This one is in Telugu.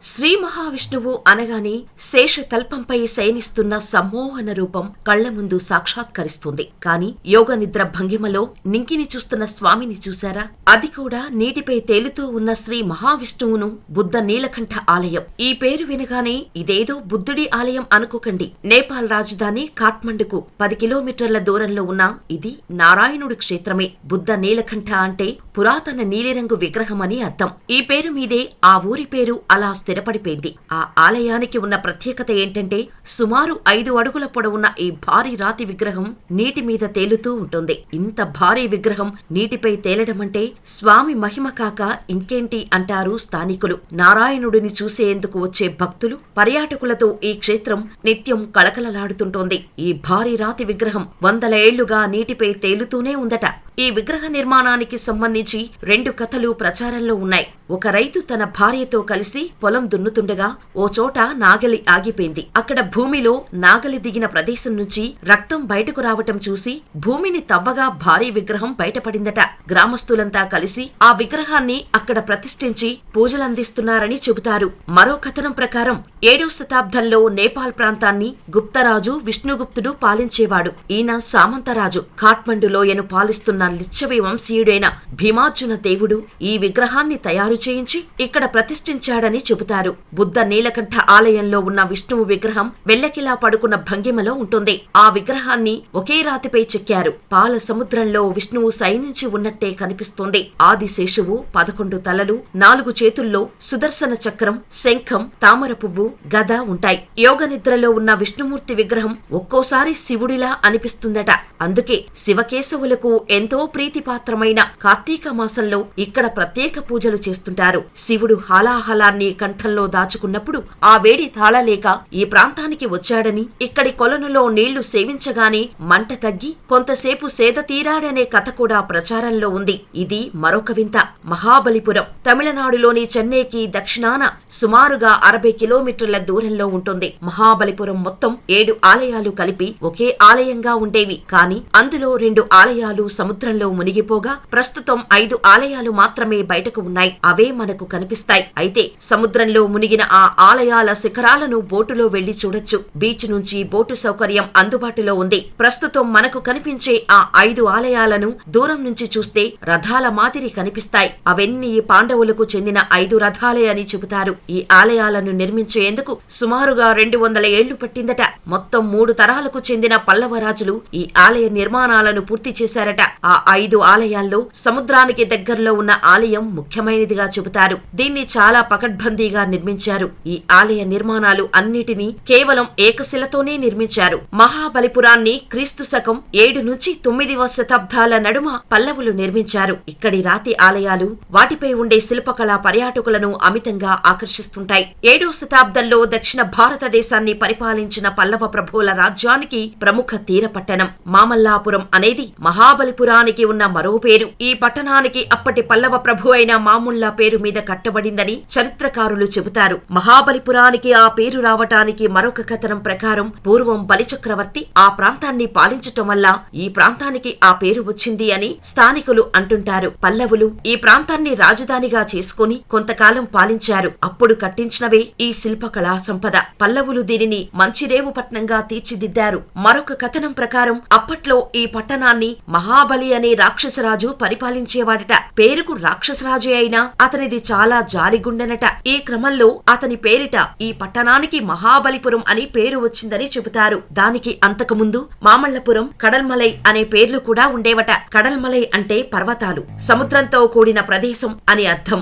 శ్రీ మహావిష్ణువు అనగానే శేషతల్పంపై శయనిస్తున్న సమ్మోహన రూపం కళ్ల ముందు సాక్షాత్కరిస్తుంది. కాని యోగ నిద్ర భంగిమలో నింకిని చూస్తున్న స్వామిని చూశారా? అది కూడా నీటిపై తేలుతూ ఉన్న శ్రీ మహావిష్ణువును బుద్ధ నీలకంఠ ఆలయం. ఈ పేరు వినగానే ఇదేదో బుద్ధుడి ఆలయం అనుకోకండి. నేపాల్ రాజధాని కాఠ్మండుకు 10 కిలోమీటర్ల దూరంలో ఉన్న ఇది నారాయణుడి క్షేత్రమే. బుద్ధ నీలకంఠ అంటే పురాతన నీలిరంగు విగ్రహమని అర్థం. ఈ పేరు మీదే ఆ ఊరి పేరు అలా స్థిరపడిపోయింది. ఆ ఆలయానికి ఉన్న ప్రత్యేకత ఏంటంటే సుమారు 5 అడుగుల పొడవున్న ఈ భారీ రాతి విగ్రహం నీటి మీద తేలుతూ ఉంటుంది. ఇంత భారీ విగ్రహం నీటిపై తేలడమంటే స్వామి మహిమ కాక ఇంకేంటి అంటారు స్థానికులు. నారాయణుడిని చూసేందుకు వచ్చే భక్తులు, పర్యాటకులతో ఈ క్షేత్రం నిత్యం కళకళలాడుతుంటోంది. ఈ భారీ రాతి విగ్రహం 100 ఏళ్లుగా నీటిపై తేలుతూనే ఉందట. ఈ విగ్రహ నిర్మాణానికి సంబంధించి 2 కథలు ప్రచారంలో ఉన్నాయి. ఒక రైతు తన భార్యతో కలిసి పొలం దున్నుతుండగా ఓ చోట నాగలి ఆగిపోయింది. అక్కడ భూమిలో నాగలి దిగిన ప్రదేశం నుంచి రక్తం బయటకు రావటం చూసి భూమిని తవ్వగా భారీ విగ్రహం బయటపడిందట. గ్రామస్తులంతా కలిసి ఆ విగ్రహాన్ని అక్కడ ప్రతిష్ఠించి పూజలందిస్తున్నారని చెబుతారు. మరో కథనం ప్రకారం 7వ శతాబ్దంలో నేపాల్ ప్రాంతాన్ని గుప్తరాజు విష్ణుగుప్తుడు పాలించేవాడు. ఈయన సామంతరాజు. కాఠ్మండు లోయను పాలిస్తున్న లిచ్చవి వంశీయుడైన భీమార్జున దేవుడు ఈ విగ్రహాన్ని తయారు చేయించి ఇక్కడ ప్రతిష్ఠించాడని చెబుతారు. బుద్ధ నీలకంఠ ఆలయంలో ఉన్న విష్ణువు విగ్రహం వెల్లకిలా పడుకున్న భంగిమలో ఉంటుంది. ఆ విగ్రహాన్ని ఒకే రాతిపై చెక్కారు. పాల సముద్రంలో విష్ణువు శయనించి ఉన్నట్టే కనిపిస్తోంది. ఆదిశేషువు 11 తలలు, 4 చేతుల్లో సుదర్శన చక్రం, శంఖం, తామర పువ్వు, గద ఉంటాయి. యోగ నిద్రలో ఉన్న విష్ణుమూర్తి విగ్రహం ఒక్కోసారి శివుడిలా అనిపిస్తుందట. అందుకే శివకేశవులకు ఎంతో ప్రీతిపాత్రమైన కార్తీక మాసంలో ఇక్కడ ప్రత్యేక పూజలు చేస్తుంటారు. శివుడు హాలాహలాన్ని కంఠంలో దాచుకున్నప్పుడు ఆ వేడి తాళలేక ఈ ప్రాంతానికి వచ్చాడని, ఇక్కడి కొలనులో నీళ్లు సేవించగానే మంట తగ్గి కొంతసేపు సేద తీరాడనే కథ కూడా ప్రచారంలో ఉంది. ఇది మరొక వింత. మహాబలిపురం తమిళనాడులోని చెన్నైకి దక్షిణాన సుమారుగా 60 కిలోమీటర్ల దూరంలో ఉంటుంది. మహాబలిపురం మొత్తం 7 ఆలయాలు కలిపి ఒకే ఆలయంగా ఉండేవి. కాని అందులో 2 ఆలయాలు సముద్రంలో మునిగిపోగా ప్రస్తుతం 5 ఆలయాలు మాత్రమే బయటకు ఉన్నాయి. అవే మనకు కనిపిస్తాయి. అయితే సముద్రంలో మునిగిన ఆ ఆలయాల శిఖరాలను బోటులో వెళ్లి చూడొచ్చు. బీచ్ నుంచి బోటు సౌకర్యం అందుబాటులో ఉంది. ప్రస్తుతం మనకు కనిపించే ఆ 5 ఆలయాలను దూరం నుంచి చూస్తే రథాల మాదిరి కనిపిస్తాయి. అవన్నీ పాండవులకు చెందిన 5 రథాలే అని చెబుతారు. ఈ ఆలయాలను నిర్మించేందుకు సుమారుగా 200 ఏళ్లు పట్టిందట. మొత్తం 3 తరాలకు చెందిన పల్లవరాజులు ఈ ఆలయ నిర్మాణాలను పూర్తి చేశారట. ఆ 5 ఆలయాల్లో సముద్రానికి దగ్గరలో ఉన్న ఆలయం ముఖ్యమైనదిగా చెబుతారు. దీన్ని చాలా పకడ్బందీగా నిర్మించారు. ఈ ఆలయ నిర్మాణాలు అన్నిటినీ కేవలం ఏకశిలతోనే నిర్మించారు. మహాబలిపురాన్ని క్రీస్తు శకం 7 నుంచి 9వ శతాబ్దాల నడుమ పల్లవులు నిర్మించారు. ఇక్కడి రాతి ఆలయాలు, వాటిపై ఉండే శిల్పకళ పర్యాటకులను అమితంగా ఆకర్షిస్తుంటాయి. 7వ శతాబ్దంలో దక్షిణ భారతదేశాన్ని పరిపాలించిన పల్లవ ప్రభువుల రాజ్యానికి ప్రముఖ తీరపట్టణం మామల్లాపురం అనేది మహాబలిపురానికి ఉన్న మరో పేరు. ఈ పట్టణానికి అప్పటి పల్లవ ప్రభు అయిన మాముల్లా పేరు మీద కట్టబడిందని చరిత్రకారులు చెబుతారు. మహాబలిపురానికి ఆ పేరు రావటానికి మరొక కథనం ప్రకారం పూర్వం బలిచక్రవర్తి ఆ ప్రాంతాన్ని పాలించటం వల్ల ఈ ప్రాంతానికి ఆ పేరు వచ్చింది అని స్థానికులు అంటుంటారు. పల్లవులు ఈ ప్రాంతాన్ని రాజధానిగా చేసుకుని కొంతకాలం పాలించారు. అప్పుడు కట్టించినవే ఈ శిల్పకళా సంపద. పల్లవులు దీనిని మంచిరేవు పట్నంగా తీర్చిదిద్దారు. మరొక కథనం ప్రకారం అప్పట్లో ఈ పట్టణాన్ని మహాబలి అనే రాక్షసరాజు పరిపాలించేవాడట. పేరుకు రాక్షసరాజే అయినా అతనిది చాలా జాలిగుండెనట. ఈ క్రమంలో అతని పేరిట ఈ పట్టణానికి మహాబలిపురం అని పేరు వచ్చిందని చెబుతారు. దానికి అంతకుముందు మామల్లపురం, కడల్మలై అనే పేర్లు కూడా ఉండేవట. కడల్మలై అంటే పర్వతాలు, సముద్రంతో కూడిన ప్రదేశం అని అర్థం.